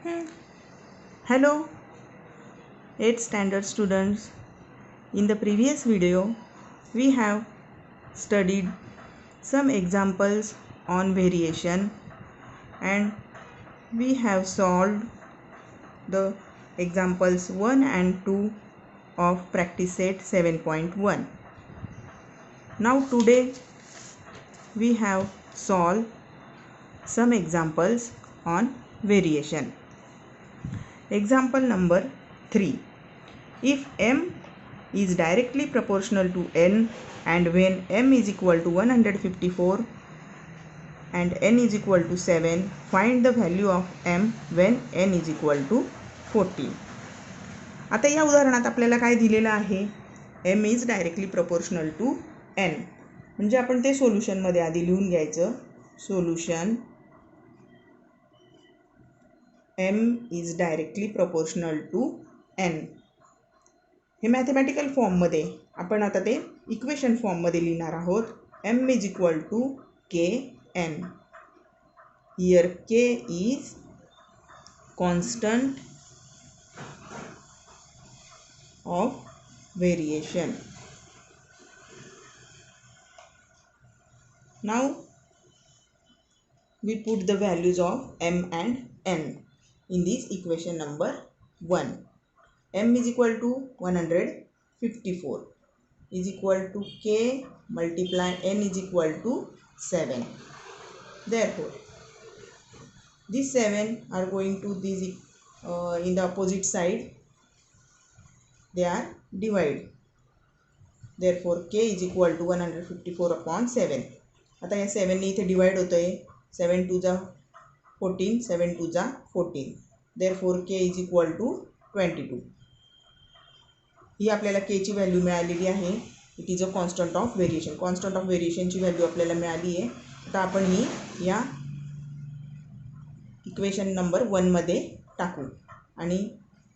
Hello, 8th standard students. In the previous video, we have studied some examples on variation and we have solved the examples 1 and 2 of practice set 7.1. Now today we have solved some examples on variation. Example number 3. If m is directly proportional to n and when m is equal to 154 and n is equal to 7, find the value of m when n is equal to 14. आता या उदाहरणात आपल्याला काय दिलेलं आहे, m is directly proportional to n. म्हणजे आपण ते सोल्युशनमध्ये आधी लिहून घ्यायचं. Solution m is directly proportional to n. हे मॅथमॅटिकल फॉर्ममध्ये आपण आता ते इक्वेशन फॉर्ममध्ये लिहिणार आहोत. m is equal to kn. Here k is constant of variation. Now we put the values of m and n in this equation number 1. m is equal to 154 is equal to k multiply n is equal to 7. Therefore, these 7 are going to this in the opposite side. They are divided. Therefore, k is equal to 154 upon 7. आता या 7 ने इथे divide होतोय. 7 2 जा 14, 7 2 जा 14. Therefore, k is equal to 22. ही आपल्याला k ची value मिळालेली आहे. It is a constant of variation. Constant of व्हेरिएशनची व्हॅल्यू आपल्याला मिळाली आहे. आता आपण ही या इक्वेशन नंबर 1 मध्ये टाकू आणि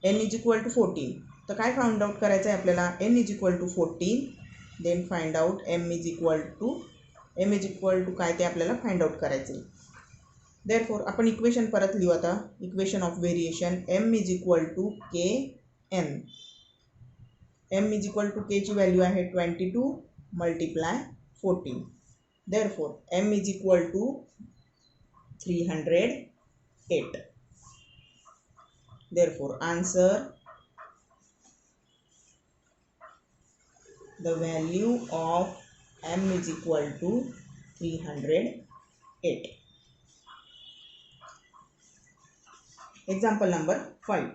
n इज इक्वल टू 14. तर काय फाइंड आउट करायचं आहे आपल्याला, n is equal to 14. Then find out m is equal to काय ते आपल्याला फाइंड आउट करायचं आहे. देअरफॉर आपण इक्वेशन परत लिहू आता. Equation of variation m is equal to k n. m is equal to k ची व्हॅल्यू आहे 22 multiply 14. Therefore m is equal to 308. Therefore, answer the value of m is equal to 308. Example number 5.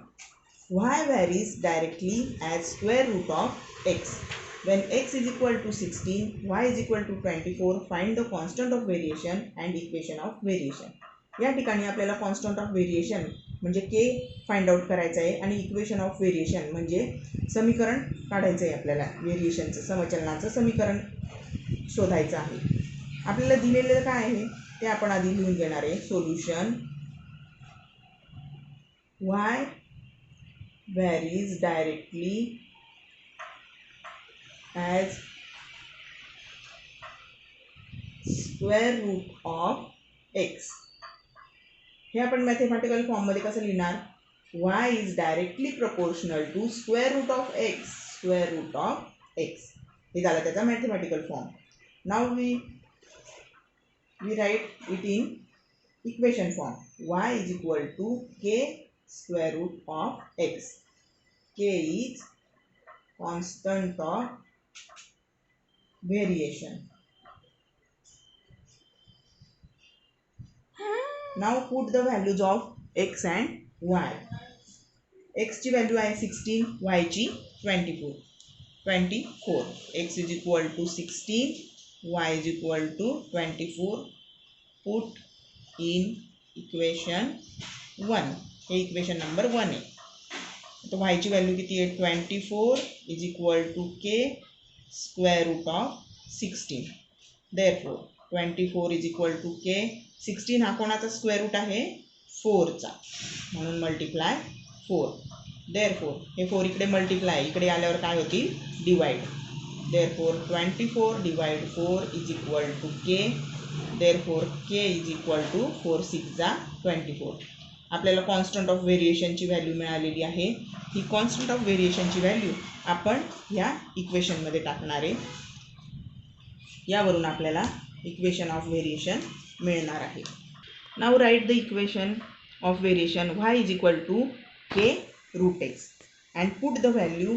Y varies directly as square root of x. When x is equal to 16, y is equal to 24, find the constant of variation and equation of variation. या ठिकाणी आपल्याला constant of variation म्हणजे के find out करायचं आहे आणि equation of variation म्हणजे समीकरण काढायचं आहे. आपल्याला व्हेरिएशनचं समचलनाचं समीकरण शोधायचं आहे. आपल्याला दिलेलं काय आहे ते आपण आधी लिहून घेणार आहे. Solution y varies directly as square root of x. हे आपण मॅथमॅटिकल फॉर्ममध्ये कसं लिहिणार, y is directly proportional to square root of x. square root of x हे झालं त्याचा mathematical form. Now we write it in equation form. y is equal to k square root of x. k is constant of variation. Now put the values of x and y. x ची value आहे 16, y ची 24. x is equal to 16, y is equal to 24. Put in equation 1. हे equation number 1 आहे. तो y ची value किती आहे 24 is equal to k square root of 16. Therefore 24 is equal to k. 16 हा कोणाचा स्क्वेअर रूट आहे 4 चा, म्हणून मल्टिप्लाय 4. देअरफॉर हे 4 इकडे मल्टिप्लाय, इकडे आल्यावर काय होतील divide. Therefore 24 divide 4 is equal to k. Therefore k is equal to 4 6 जा 24. आपल्याला कॉन्स्टंट ऑफ व्हेरिएशनची व्हॅल्यू मिळालेली आहे. ही कॉन्स्टंट ऑफ व्हेरिएशनची व्हॅल्यू आपण या इक्वेशनमध्ये टाकणार आहे. यावरून आपल्याला इक्वेशन ऑफ व्हेरिएशन मिळणार आहे. Now write the equation of variation y is equal to k root x and put the value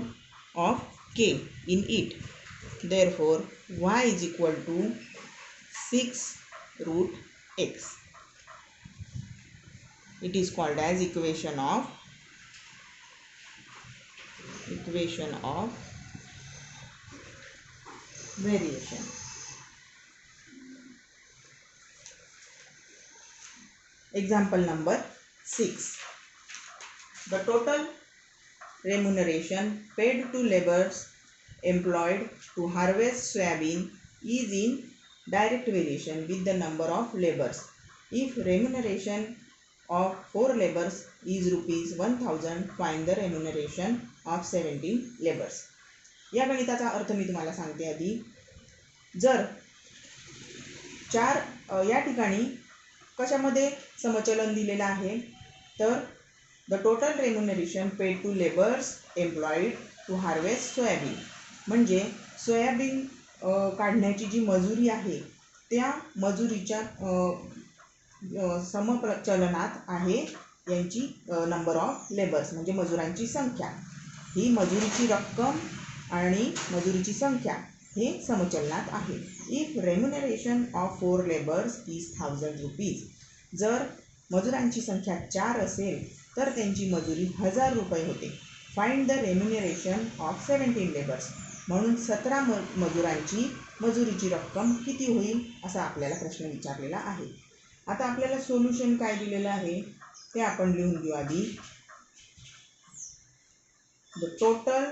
of k in it. Therefore y is equal to 6 root x. It is called as equation of variation. Example number 6. The total remuneration paid to laborers employed to harvest soybean is in direct variation with the number of laborers. If remuneration of 4 laborers is rupees 1000, find the remuneration of 17 laborers. या गणिताचा अर्थ मी तुम्हाला सांगते आधी. जर या ठिकाणी कशामध्ये समचलन दिलेलं आहे तर the total remuneration paid to labours employed to harvest soybean, म्हणजे सोयाबीन काढण्याची जी मजुरी आहे त्या मजुरीच्या समचलनात आहे यांची नंबर ऑफ लेबर्स, म्हणजे मजुरांची संख्या. ही मजुरीची रक्कम आणि मजुरीची संख्या हे समचलनात आहे. If remuneration of 4 labours is 1000 rupees, जर मजुरांची संख्या 4 असेल तर त्यांची मजुरी 1000 रुपये होते. Find the remuneration of 17 labours, म्हणून 17 मजुरांची मजुरीची रक्कम किती होईल असा आपल्याला प्रश्न विचारलेला आहे. आता आपल्याला सोल्युशन काय दिलेलं आहे ते आपण लिहून घेऊ आधी. The total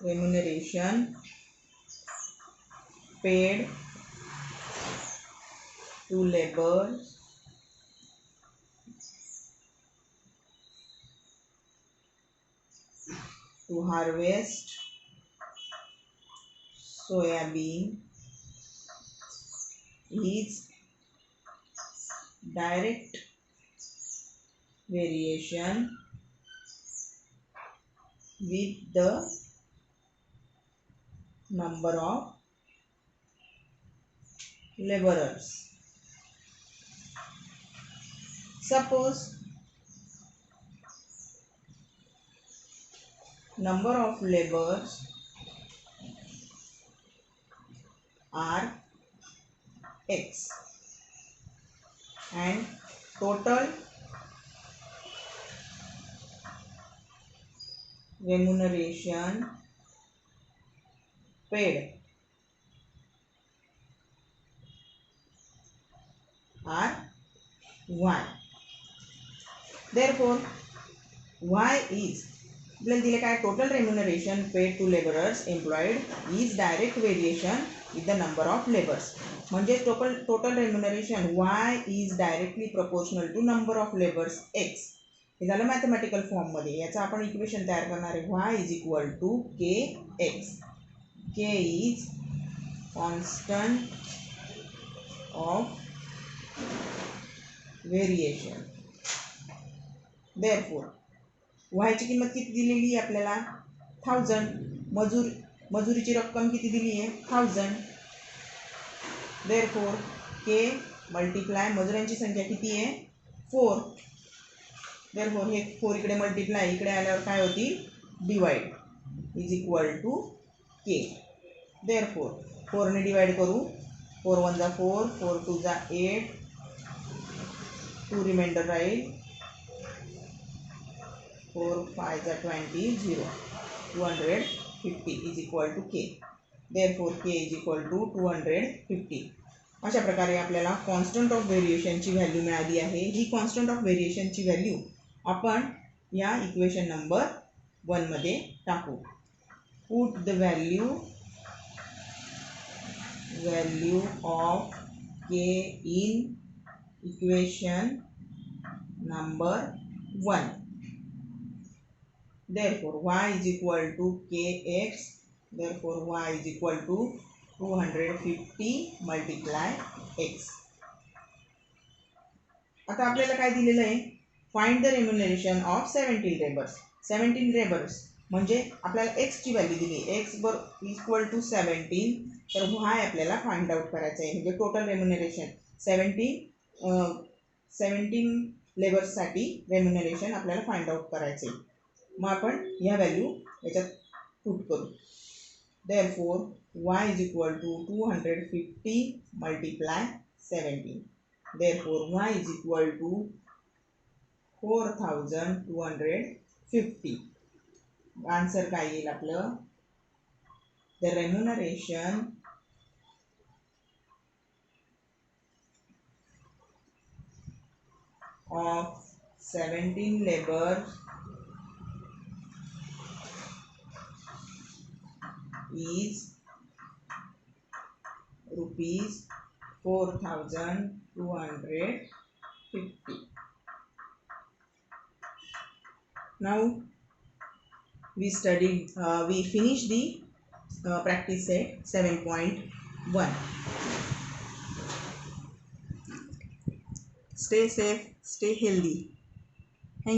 remuneration paid to laborers to harvest soybean is direct variation with the number of laborers. Suppose number of laborers are x and total remuneration paid are y. Therefore y is आपल्याला दिले काय, total remuneration paid to labourers employed is direct variation with the number of labours, म्हणजे total remuneration y is directly proportional to number of labours x. हे झालं mathematical फॉर्ममध्ये. याचं आपण equation तयार करणार आहे. y इज इक्वल टू के x. k is constant of variation. Therefore y ची किंमत किती दिलेली आहे आपल्याला 1000. मजुरीची रक्कम किती दिली आहे 1000. देअरफॉर k मल्टिप्लाय मजुरांची संख्या किती आहे 4. देअरफॉर हे 4 इकडे मल्टिप्लाय इकडे आल्यावर काय होतील divide is equal to k. Therefore 4 ने डिवाइड करू. 4 1 जा 4, 4 2 जा 8, 2 रिमाइंडर राहील 4 5 जा 20, 0, 250 is equal to k. Therefore k is equal to 250. अशा प्रकारे आपल्याला कॉन्स्टंट ऑफ व्हेरिएशनची व्हॅल्यू मिळाली आहे. ही कॉन्स्टंट ऑफ व्हेरिएशनची व्हॅल्यू आपण या इक्वेशन नंबर 1 मध्ये टाकू. Put the value of k in equation number 1. Therefore y is equal to kx. Therefore y is equal to 250 multiply x. आता आपल्याला काय दिलेलं आहे, find the remuneration of 17 labours. 17 labours म्हणजे आपल्याला एक्स ची व्हॅल्यू दिली, एक्स इक्वल टू 17. तर वाय आपल्याला फाइंड आउट करायचं आहे, म्हणजे टोटल रेम्युनरेशन 17 लेबर्ससाठी रेम्युनरेशन आपल्याला फाइंड आउट करायचे. मग आपण ह्या व्हॅल्यू याच्यात पुट करू. Therefore, y is equal to 250 multiply 17. Therefore, y is equal to 4250. Answer काय येईल आपलं? The remuneration of 17 laborers is rupees 4250. Now we finished the practice set 7.1. Stay safe, stay healthy.